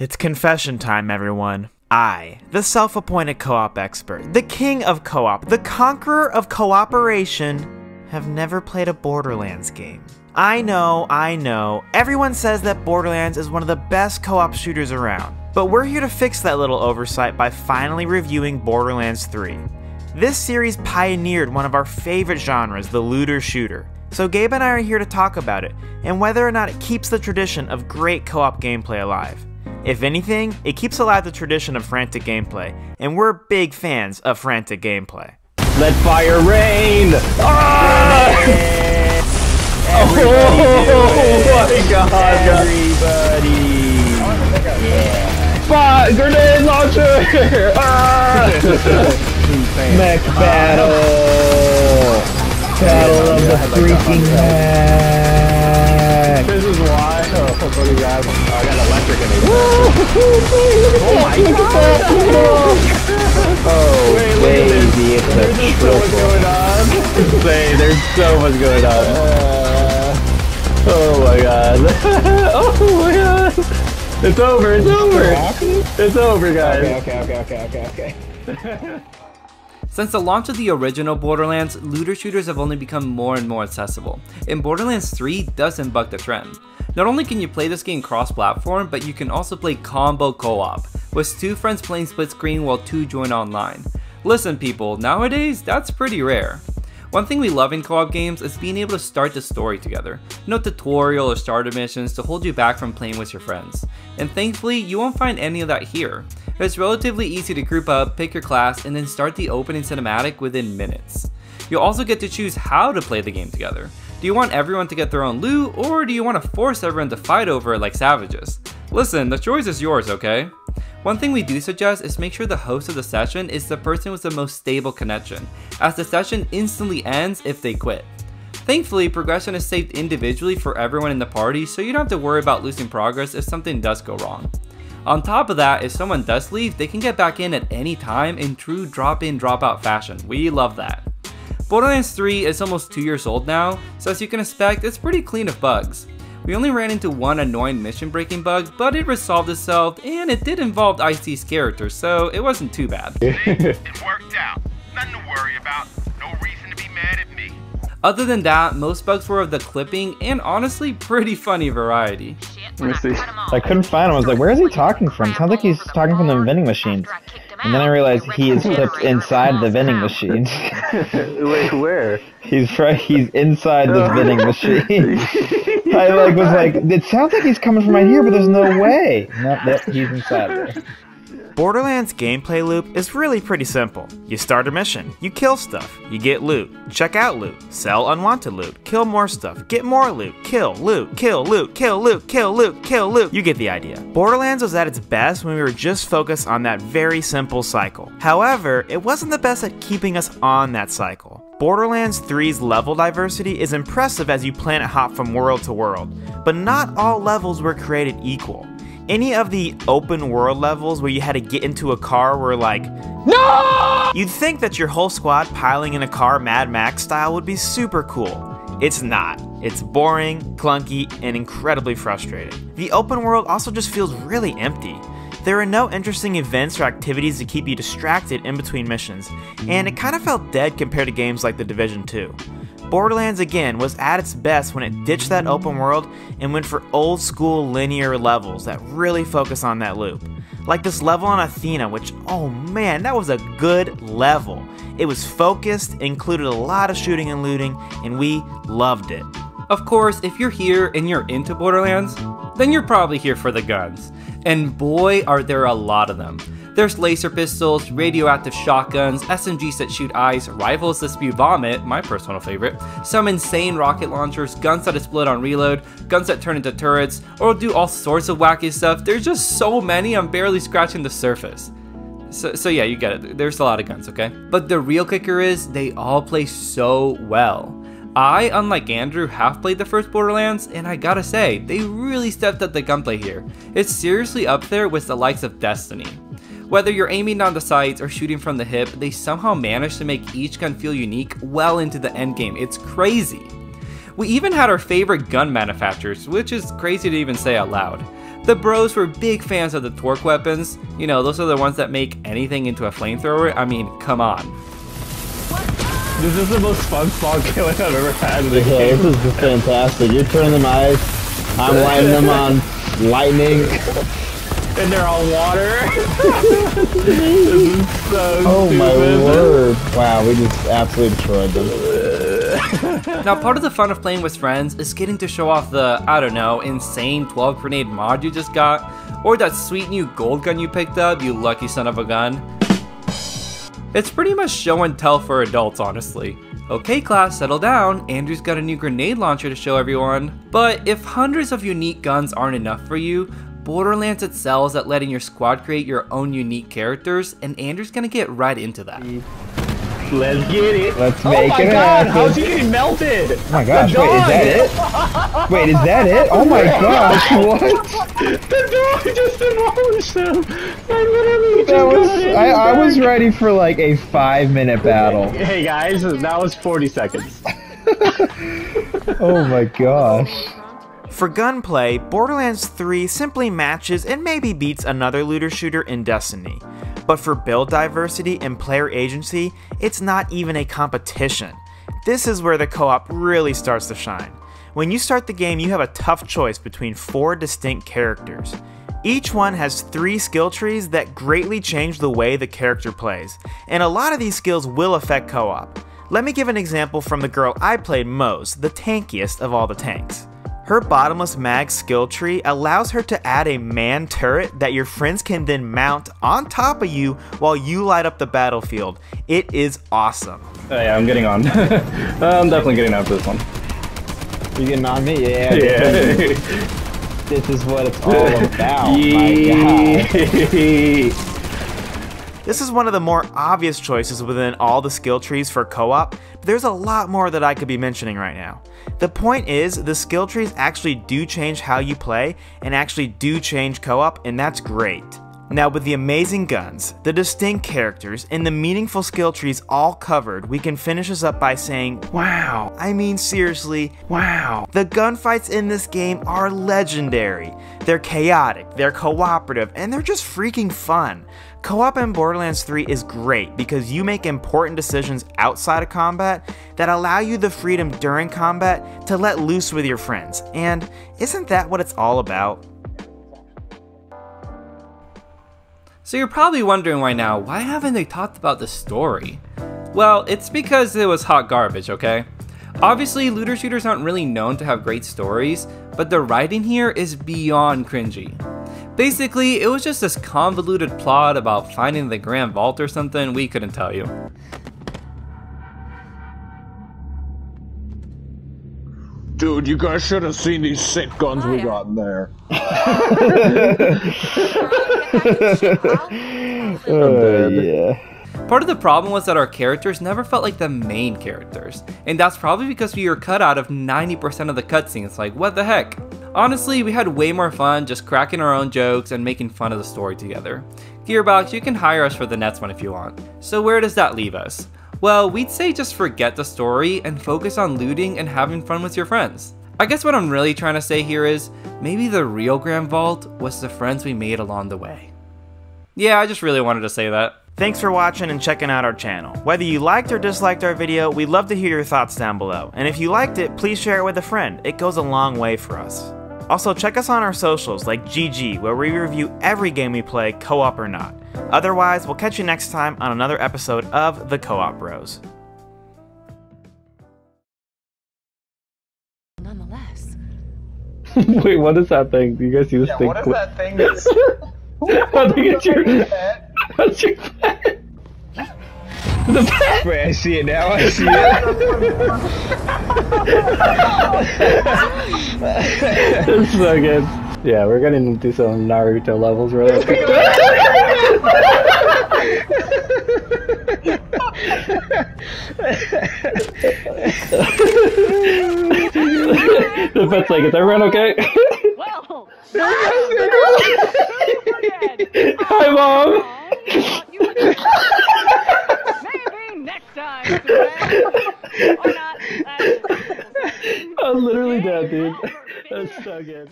It's confession time, everyone. I, the self-appointed co-op expert, the king of co-op, the conqueror of cooperation, have never played a Borderlands game. I know, everyone says that Borderlands is one of the best co-op shooters around, but we're here to fix that little oversight by finally reviewing Borderlands 3. This series pioneered one of our favorite genres, the looter-shooter. So Gabe and I are here to talk about it, and whether or not it keeps the tradition of great co-op gameplay alive. If anything, it keeps alive the tradition of frantic gameplay, and we're big fans of frantic gameplay. Let fire rain! Ah! Oh my god! Everybody! Yeah! Spot! Grenade launcher! Ah! Mech battle! Battle of the freaking mech! This is why. Oh, funny guys. I got electric in it. Oh my god! Oh, baby, it's a triple. There's so much going on. Oh my god. Oh my god. It's over, it's over. It's over, guys. Okay. Since the launch of the original Borderlands, looter shooters have only become more and more accessible, and Borderlands 3 doesn't buck the trend. Not only can you play this game cross-platform, but you can also play combo co-op, with 2 friends playing split screen while 2 join online. Listen people, nowadays that's pretty rare. One thing we love in co-op games is being able to start the story together. No tutorial or starter missions to hold you back from playing with your friends. And thankfully, you won't find any of that here. It's relatively easy to group up, pick your class, and then start the opening cinematic within minutes. You'll also get to choose how to play the game together. Do you want everyone to get their own loot, or do you want to force everyone to fight over it like savages? Listen, the choice is yours, okay? One thing we do suggest is make sure the host of the session is the person with the most stable connection, as the session instantly ends if they quit. Thankfully, progression is saved individually for everyone in the party, so you don't have to worry about losing progress if something does go wrong. On top of that, if someone does leave, they can get back in at any time in true drop-in drop-out fashion. We love that. Borderlands 3 is almost 2 years old now, so as you can expect, it's pretty clean of bugs. We only ran into one annoying mission breaking bug, but it resolved itself, and it did involve Ice-T's character, so it wasn't too bad. It worked out. Nothing to worry about. No reason to be mad at me. Other than that, most bugs were of the clipping and honestly pretty funny variety. Let me see. I couldn't find him. I was like, where is he talking from? Sounds like he's talking from the vending machines. And then I realized he is clipped inside the vending machines. Wait, where? He's inside the vending machine. I was like, it sounds like he's coming from right here, but there's no way. No, he's inside there. Borderlands gameplay loop is really pretty simple. You start a mission, you kill stuff, you get loot, check out loot, sell unwanted loot, kill more stuff, get more loot, kill loot, kill loot, kill loot, kill loot, kill loot. You get the idea. Borderlands was at its best when we were just focused on that very simple cycle. However, it wasn't the best at keeping us on that cycle. Borderlands 3's level diversity is impressive as you planet hop from world to world, but not all levels were created equal. Any of the open world levels where you had to get into a car were like, no! You'd think that your whole squad piling in a car Mad Max style would be super cool. It's not. It's boring, clunky, and incredibly frustrating. The open world also just feels really empty. There are no interesting events or activities to keep you distracted in between missions, and it kind of felt dead compared to games like The Division 2. Borderlands again was at its best when it ditched that open world and went for old school linear levels that really focus on that loop. Like this level on Athena, which, oh man, that was a good level. It was focused, included a lot of shooting and looting, and we loved it. Of course, if you're here and you're into Borderlands, then you're probably here for the guns. And boy, are there a lot of them. There's laser pistols, radioactive shotguns, SMGs that shoot eyes, rifles that spew vomit, my personal favorite, some insane rocket launchers, guns that explode on reload, guns that turn into turrets, or do all sorts of wacky stuff. There's just so many, I'm barely scratching the surface. So yeah, you get it. There's a lot of guns, okay? But the real kicker is, they all play so well. I, unlike Andrew, have played the first Borderlands, and I gotta say, they really stepped up the gunplay here. It's seriously up there with the likes of Destiny. Whether you're aiming down the sights or shooting from the hip, they somehow managed to make each gun feel unique well into the endgame. It's crazy. We even had our favorite gun manufacturers, which is crazy to even say out loud. The bros were big fans of the torque weapons. You know, those are the ones that make anything into a flamethrower. I mean, come on. This is the most fun spawn killing I've ever had in the Yeah, game. this is fantastic. You're turning them ice. I'm lighting them on lightning. And they're on water. This is so Oh stupid. my word. Wow, we just absolutely destroyed them. Now, part of the fun of playing with friends is getting to show off the, I don't know, insane 12 grenade mod you just got, or that sweet new gold gun you picked up, you lucky son of a gun. It's pretty much show and tell for adults, honestly. Okay class, settle down, Andrew's got a new grenade launcher to show everyone. But if hundreds of unique guns aren't enough for you, Borderlands excels at letting your squad create your own unique characters, and Andrew's gonna get right into that. Let's get it. Let's Oh make my it god, happen. how's he getting melted? Oh my gosh, wait, is that it? Wait, is that it? Oh my gosh, what? The dog just demolished him. I literally just That was, got hit. I was ready for like a 5-minute battle. Hey guys, that was 40 seconds. Oh my gosh. For gunplay, Borderlands 3 simply matches and maybe beats another looter shooter in Destiny. But for build diversity and player agency, it's not even a competition. This is where the co-op really starts to shine. When you start the game, you have a tough choice between 4 distinct characters. Each one has 3 skill trees that greatly change the way the character plays, and a lot of these skills will affect co-op. Let me give an example from the girl I played most, the tankiest of all the tanks. Her bottomless mag skill tree allows her to add a man turret that your friends can then mount on top of you while you light up the battlefield. It is awesome. Oh yeah, I'm getting on. I'm definitely getting on for this one. You getting on me? Yeah. Yeah. This is what it's all about. My god. This is one of the more obvious choices within all the skill trees for co-op, but there's a lot more that I could be mentioning right now. The point is, the skill trees actually do change how you play and actually do change co-op, and that's great. Now with the amazing guns, the distinct characters, and the meaningful skill trees all covered, we can finish this up by saying, wow, I mean seriously, wow. The gunfights in this game are legendary. They're chaotic, they're cooperative, and they're just freaking fun. Co-op in Borderlands 3 is great because you make important decisions outside of combat that allow you the freedom during combat to let loose with your friends, and isn't that what it's all about? So you're probably wondering right now, why haven't they talked about the story? Well, it's because it was hot garbage, okay? Obviously, looter shooters aren't really known to have great stories, but the writing here is beyond cringy. Basically, it was just this convoluted plot about finding the Grand Vault or something we couldn't tell you. Dude, you guys should have seen these sick guns we got in there. Yeah. Part of the problem was that our characters never felt like the main characters, and that's probably because we were cut out of 90% of the cutscenes, like what the heck? Honestly, we had way more fun just cracking our own jokes and making fun of the story together. Gearbox, you can hire us for the next one if you want. So where does that leave us? Well, we'd say just forget the story and focus on looting and having fun with your friends. I guess what I'm really trying to say here is, maybe the real Grand Vault was the friends we made along the way. Yeah, I just really wanted to say that. Thanks for watching and checking out our channel. Whether you liked or disliked our video, we'd love to hear your thoughts down below. And if you liked it, please share it with a friend. It goes a long way for us. Also, check us on our socials like GG, where we review every game we play, co-op or not. Otherwise, we'll catch you next time on another episode of The Co-op Bros. Nonetheless. Wait, what is that thing? Do you guys see this thing? What is that thing that's... I think it's your... That's your pet. The pet! Wait, I see it now. I see it. It's so good. Yeah, we're gonna do some Naruto levels really quick. The pet's like, is everyone okay? Well, Hi, Mom! maybe next time. Or not. I'm literally dead, dude. That's so good.